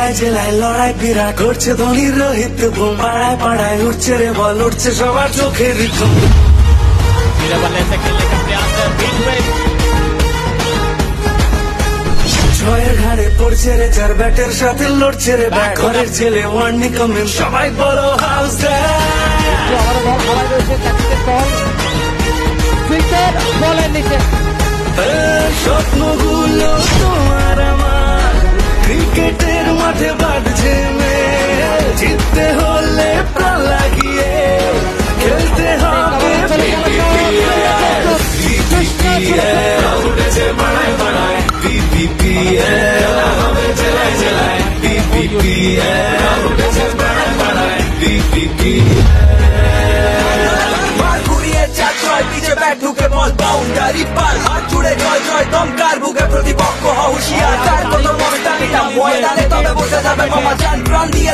জেলায় জেলায় লড়াই বিরাট করছে ধোনির রোহিত বুম পাড়ায় পাড়ায় উঠছে রে বল উঠছে সবার চোখের ঘুম ছয়ের ঘাড়ে পড়ছে রে চার ব্যাটের সাথে লড়ছে রে ব্যাট ঘরের ছেলে ওয়ার্নিং কমেন সবাই বড় হাউস স্বপ্নগুলো তোমার আমার ক্রিকেটের মাঠে বাঁধছে জিততে হলে প্রাণ লাগিয়ে খেলতে হবে উঠেছে পাড়ায় পাড়ায় BPL হবে জেলায় জেলায় BPL উঠেছে পাড়ায় পাড়ায় BPL ব্যাট ঢুকে বল বাউন্ডারি পার হাত জুড়ে জয় জয় দমকার বুকে প্রতিপক্ষ হুঁশিয়ার তার কোনো ময়দানে তবে বসে যাবে মামা চান প্রাণ দিয়ে